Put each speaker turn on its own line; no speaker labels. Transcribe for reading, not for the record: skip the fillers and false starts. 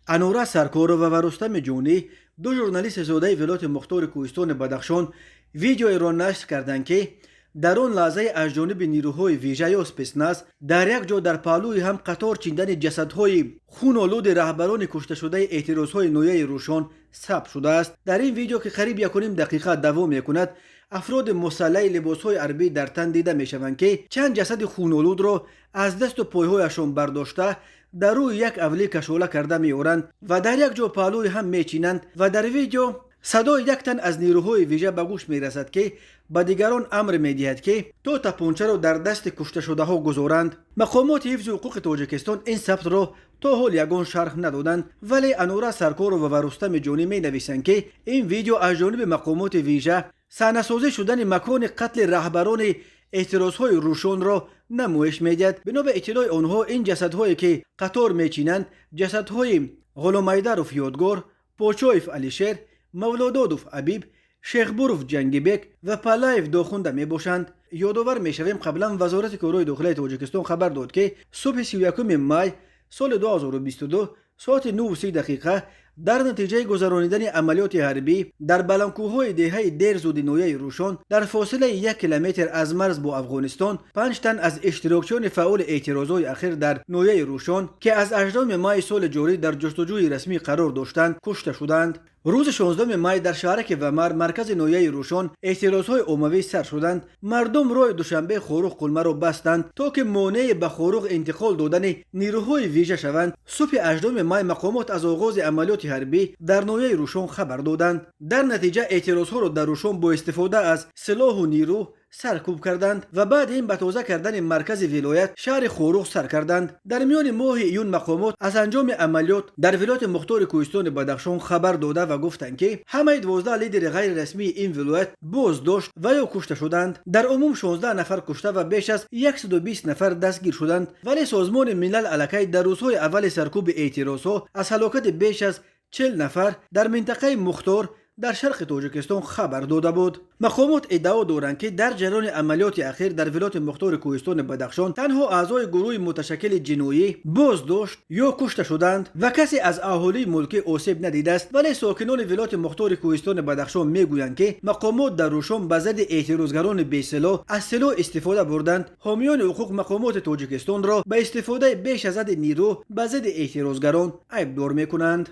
انورا سرکورو و رستم جونی، دو ژورنالیست زاده ولایت مختار کوهستان بدخشان، ویدیویی را نشر کردند که در آن لحظه از جانب نیروهای ویژه یا اسپسناس در یک جا در پهلوی هم قطار چیندن جسدهای خون‌آلود رهبران کشته شده اعتراضهای نویه روشن ثبت شده است. در این ویدیو که قریب 1.5 دقیقه دوام میکند، افراد مسلح لباسهای حربی در تن دیده میشوند که چند جسد خون‌آلود را از دست و پایهایشان برداشته در روی یک اولی کشوله کرده می‌آورند و در یک جا پهلوی هم میچینند و در ویدیو صدای یک تن از نیروهای ویژه به گوش میرسد که به دیگران امر میدهد که تو تپانچه را در دست کشته شده ها گذارند. مقامات حفظ حقوق تاجیکستان این ثبت را تا حال یگان شرح ندادند، ولی انورا سرکورو و رستم جونی می نویسند که این ویدیو از جانب مقامات ویژه صحنه‌سازی شدن مکان قتل رهبران اعتراضهای روشن را نمایش میدهد. بنا به اطلاع آنها این جسدهایی که قطار میچینند جسدهای غلامایدروف یادگار، پوچویف علیشیر، مولادادوف عبیب، شیخ بروف جنگیبک و پالایف داخونده می باشند. یادآور می شویم قبلا وزارت کارهای داخلی تاجیکستان خبر داد که صبح 31 مای سال 2022 ساعت 9:30 دقیقه در نتیجه گذرانیدن عملیات حربی در بلندکوه‌های دهه دیرزود نویه روشن در فاصله 1 کیلومتر از مرز با افغانستان 5 تن از اشتراکچیان فعال اعتراضهای اخیر در نویه روشن که از 18 مای سال جاری در جستجوی رسمی قرار داشتند کشته شدند. روز 16 مای در شهرک ومر مرکز نویه روشن اعتراضهای عمومی سر شدند. مردم راه دوشنبه خاروق قلمه را بستند تا که مانع به خاروق انتقال دادن نیروهای ویژه شوند. صبح 18 مای مقامات از آغاز عملیات حربی در نویه روشن خبر دادند. در نتیجه اعتراضها را در روشن با استفاده از سلاح و نیرو سرکوب کردند و بعد این به تازه کردن مرکز ولایت شهر خاروق سر کردند. در میان ماه ایون مقامات از انجام عملیات در ولایت مختار کوهستان بدخشان خبر داده و گفتند که همه 12 لیدر غیر رسمی این ولایت بازداشت و یا کشته شدند. در عموم 16 نفر کشته و بیش از 120 نفر دستگیر شدند، ولی سازمان ملل علاقه در روزهای اول سرکوب اعتراضها از هلاکت بیش از 40 نفر در منطقه مختار در شرق تاجیکستان خبر داده بود. مقامات ادعا دارند که در جریان عملیات اخیر در ولایت مختار کوهستان بدخشان تنها اعضای گروه متشکل جنایی بازداشت یا کشته شدند و کسی از اهالی ملکی آسیب ندیده است، ولی ساکنان ولایت مختار کوهستان بدخشان میگویند که مقامات در روشن به ضد اعتراضگران بی‌سلاح از سلاح استفاده بردند. حامیان حقوق مقامات تاجیکستان را به استفاده بیش از حد نیرو به ضد اعتراضگران عیبدار میکنند.